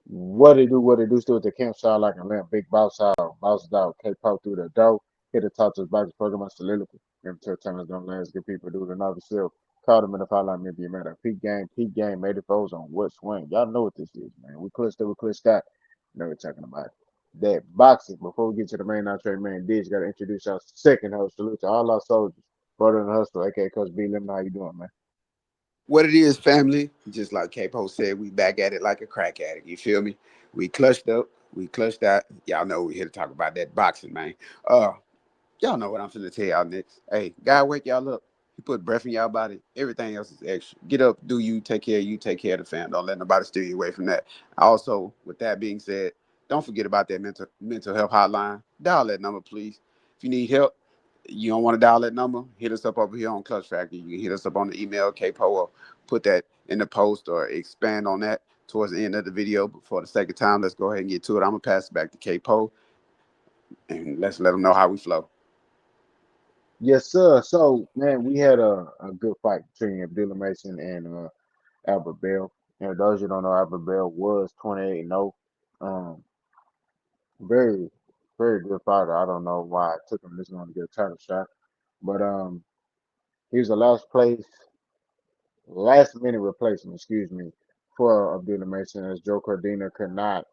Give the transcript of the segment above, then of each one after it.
What it do, still with the camp shot like a lamp, big bounces out, K-pop through the door, hit the top to his back, program my soliloquy. Until times don't last, good people do the another self. Caught him in the foul line, maybe a matter. Peak game, made it foes on what swing. Y'all know what this is, man. We clutched that. Now we're talking about that boxing. Before we get to the main entree, main dish, gotta introduce our second host. Salute to all our soldiers. Brother in the hustle, aka Coach B. Let me know how you doing, man. What it is, family, just like Capo said, we back at it like a crack addict. You feel me? We clutched up, we clutched out. Y'all know we here to talk about that boxing, man. Uh, y'all know what I'm finna tell y'all next. Hey, God wake y'all up. He put breath in y'all body. Everything else is extra. Get up, do you, take care of the fam. Don't let nobody steer you away from that. Also, with that being said, don't forget about that mental health hotline. Dial that number, please. If you need help, you don't want to dial that number, hit us up over here on Clutch Factory. You can hit us up on the email, KPO, or put that in the post or expand on that towards the end of the video. But for the sake of time, let's go ahead and get to it. I'm going to pass it back to KPO and let's let them know how we flow. Yes, sir. So, man, we had a good fight between Abdullah Mason and Albert Bell. And those who don't know, Albert Bell was 28-0. Um, very, very good fighter. I don't know why it took him this long to get a title shot, but he was the last minute replacement, excuse me, for Abdullah Mason as Joe Cordina could not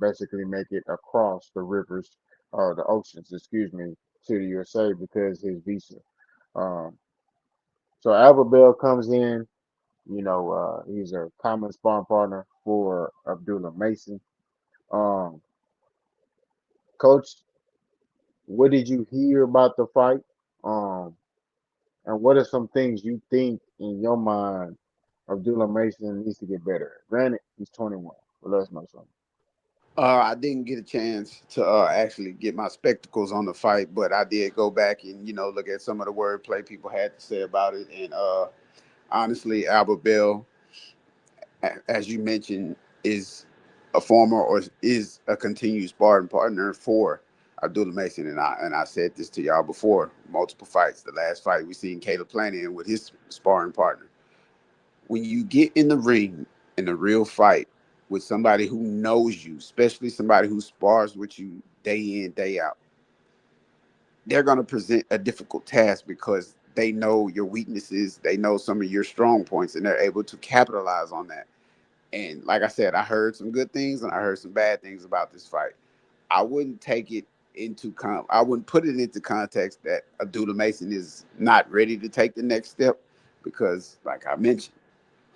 basically make it across the rivers or the oceans, excuse me, to the USA because his visa. Um, so Albert Bell comes in. He's a common sparring partner for Abdullah Mason. Um, Coach, what did you hear about the fight? Um, and what are some things you think in your mind Abdullah Mason needs to get better at? Granted, he's 21, but let us know something. I didn't get a chance to actually get my spectacles on the fight, but I did go back and look at some of the wordplay people had to say about it. And honestly, Albert Bell, as you mentioned, is a former or is a continued sparring partner for Abdullah Mason. And I said this to y'all before multiple fights. The last fight we seen Caleb Plant in with his sparring partner. When you get in the ring in a real fight with somebody who knows you, especially somebody who spars with you day in, day out, they're going to present a difficult task because they know your weaknesses, they know some of your strong points, and they're able to capitalize on that. And like I said, I heard some good things and I heard some bad things about this fight. I wouldn't take it I wouldn't put it into context that Abdullah Mason is not ready to take the next step because, like I mentioned,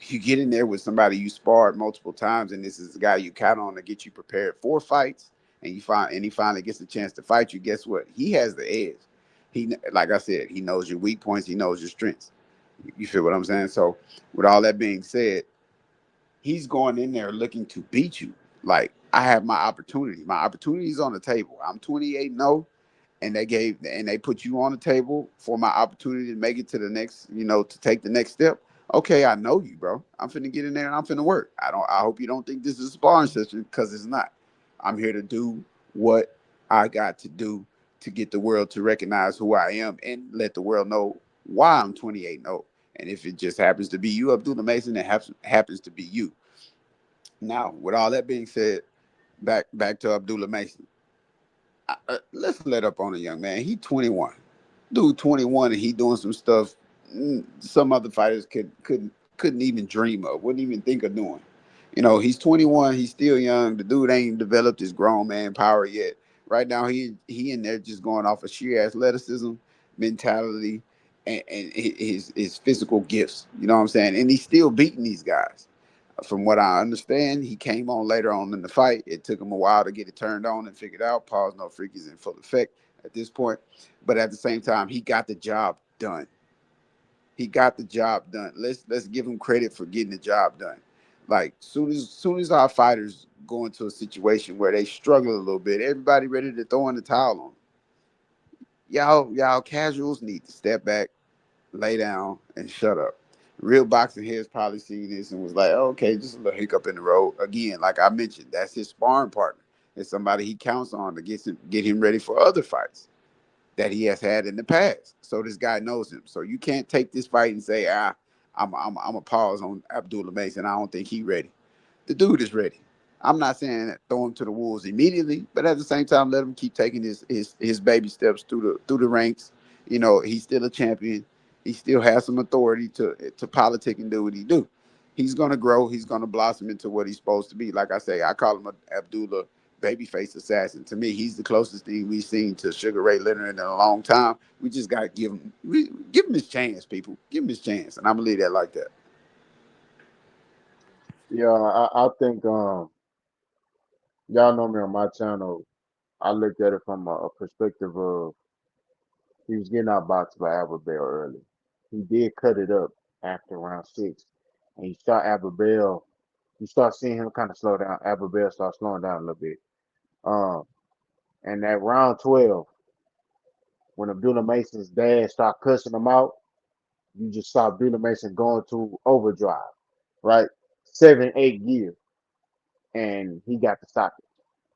you get in there with somebody you sparred multiple times, and this is the guy you count on to get you prepared for fights, and he finally gets a chance to fight you. Guess what? He has the edge. Like I said, he knows your weak points, he knows your strengths. You feel what I'm saying? So, with all that being said, he's going in there looking to beat you. Like I have my opportunity. My opportunity is on the table. I'm 28 0, and they put you on the table for my opportunity to make it to the next, to take the next step. Okay, I know you, bro. I'm finna get in there and I'm finna work. I hope you don't think this is a sparring session because it's not. I'm here to do what I got to do to get the world to recognize who I am and let the world know why I'm 28 0. And if it just happens to be you, Abdullah Mason, it happens to be you. Now, with all that being said, back to Abdullah Mason. Let's let up on a young man. He 21. Dude 21 and he doing some stuff some other fighters couldn't even dream of, wouldn't even think of doing. He's 21, he's still young. The dude ain't developed his grown man power yet. Right now he in there just going off of sheer athleticism, mentality, and his physical gifts. You know what I'm saying? And he's still beating these guys. From what I understand, he came on later on in the fight. It took him a while to get it turned on and figured out. Pause, no freak is in full effect at this point. But at the same time, he got the job done. He got the job done. Let's give him credit for getting the job done. Like soon as our fighters go into a situation where they struggle a little bit, everybody ready to throw in the towel on them. Y'all casuals need to step back, lay down, and shut up. Real boxing heads probably seen this and was like, oh, okay, just a little hiccup in the road. Again, like I mentioned, that's his sparring partner. It's somebody he counts on to get him ready for other fights that he has had in the past. So this guy knows him. So you can't take this fight and say, I'm a pause on Abdullah Mason. I don't think he ready. The dude is ready. I'm not saying throw him to the wolves immediately, but at the same time, let him keep taking his baby steps through the ranks. You know, he's still a champion. He still has some authority to politic and do what he do. He's gonna grow. He's gonna blossom into what he's supposed to be. Like I say, I call him a Abdullah babyface assassin. To me, he's the closest thing we've seen to Sugar Ray Leonard in a long time. We just got to give him his chance, people. Give him his chance, and I'm gonna leave that like that. Yeah, I think y'all know me on my channel. I looked at it from a perspective of he was getting outboxed by Albert Bell early. He did cut it up after round six, and you start Albert Bell. You start seeing him kind of slow down. Albert Bell starts slowing down a little bit. Um, and that round 12, when Abdullah Mason's dad started cussing him out, you just saw Abdullah Mason going to overdrive, right? 7, 8 gear, and he got the stoppage.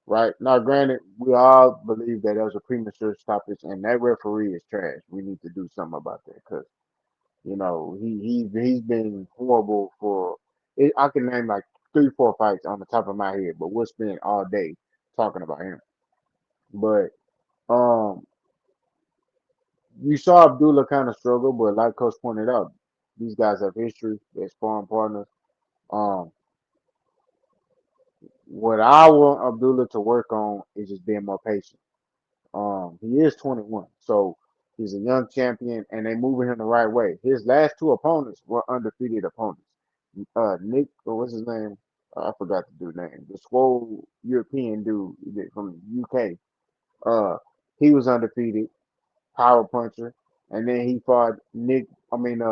Right now, granted, we all believe that was a premature stoppage, and that referee is trash. We need to do something about that because he's been horrible for. I can name like 3, 4 fights on the top of my head, but we'll spend all day talking about him. But um, you saw Abdullah kind of struggle, but like Coach pointed out, these guys have history. They're sparring partners. Um, what I want Abdullah to work on is just being more patient. He is 21, so he's a young champion, and they moving him the right way. His last two opponents were undefeated opponents. Nick, or what's his name? I forgot the dude's name. The swole European dude from the UK. Uh, he was undefeated, power puncher, and then he fought Nick. I mean,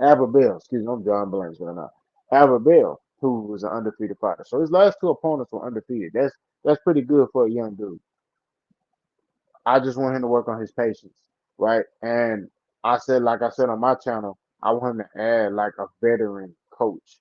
Albert Bell. Excuse me, I'm drawing blanks right now. Albert Bell, who was an undefeated fighter. So his last two opponents were undefeated. That's pretty good for a young dude. I just want him to work on his patience, right? And like I said on my channel, I want him to add like a veteran coach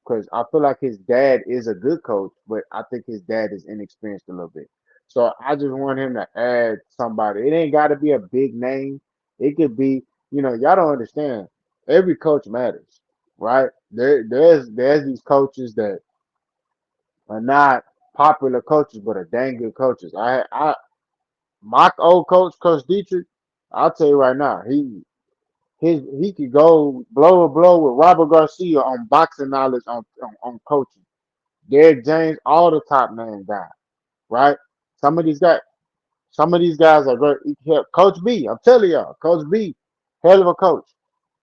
because I feel like his dad is a good coach, but I think his dad is inexperienced a little bit. So I just want him to add somebody. It ain't got to be a big name. It could be, y'all don't understand. Every coach matters, right? There's these coaches that are not popular coaches, but are dang good coaches. My old coach, Coach Dietrich, I'll tell you right now, he could go blow a blow with Robert Garcia on boxing knowledge on coaching. Derek James, all the top name guys, right? Some of these guys, some of these guys are great. Coach B, I'm telling y'all, Coach B, hell of a coach.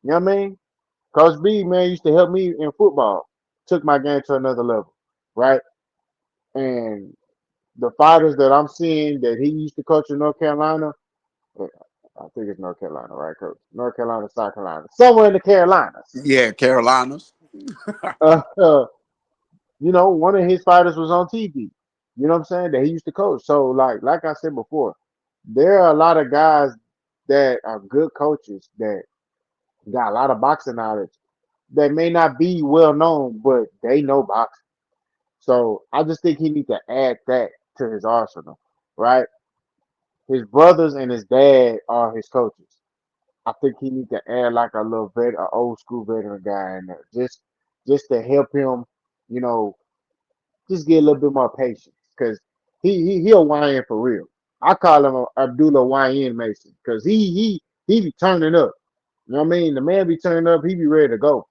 You know what I mean? Coach B, man, used to help me in football. Took my game to another level, right? And the fighters that I'm seeing that he used to coach in North Carolina, I think it's North Carolina, right, Coach? North Carolina, South Carolina, somewhere in the Carolinas. Yeah, Carolinas. Uh, one of his fighters was on TV. You know what I'm saying? That he used to coach. So, like I said before, there are a lot of guys that are good coaches that got a lot of boxing knowledge that may not be well known, but they know boxing. So I just think he needs to add that to his arsenal, right? His brothers and his dad are his coaches. I think he need to add like a little an old school veteran guy in there, just to help him, you know, just get a little bit more patience, cause he a YN for real. I call him Abdullah YN Mason, cause he be turning up. You know what I mean? The man be turning up. He be ready to go.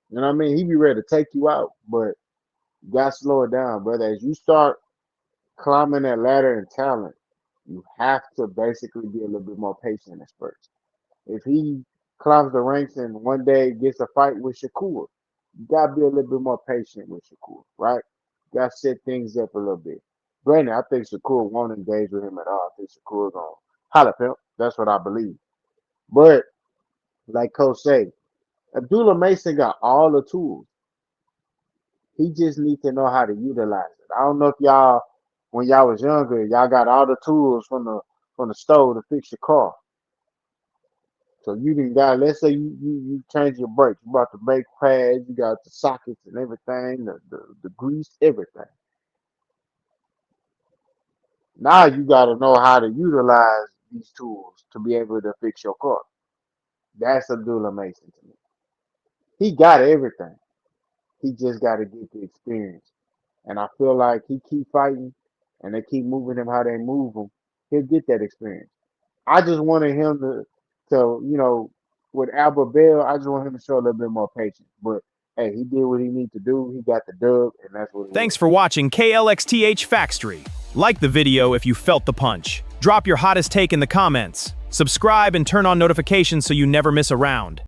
You know what I mean? He be ready to take you out, but you got to slow it down, brother. As you start climbing that ladder in talent, you have to basically be a little bit more patient at first. If he climbs the ranks and one day gets a fight with Shakur, you gotta be a little bit more patient with Shakur, right? You gotta set things up a little bit. Granted, I think Shakur won't engage with him at all. I think Shakur gonna holla pimp. That's what I believe. But like Coach say, Abdullah Mason got all the tools. He just needs to know how to utilize it. I don't know if y'all, when y'all was younger, y'all got all the tools from the store to fix your car. So you didn't got, let's say you change your brakes. You brought the brake pads, you got the sockets and everything, the grease, everything. Now you got to know how to utilize these tools to be able to fix your car. That's Abdullah Mason to me. He got everything. He just got to get the experience. And I feel like he keep fighting, and they keep moving him how they move him. He'll get that experience. I just wanted him to with Albert Bell, I just want him to show a little bit more patience. But hey, he did what he needed to do. He got the dub, and that's what it was. Thanks for watching KLXTH Factory. Like the video if you felt the punch. Drop your hottest take in the comments. Subscribe and turn on notifications so you never miss a round.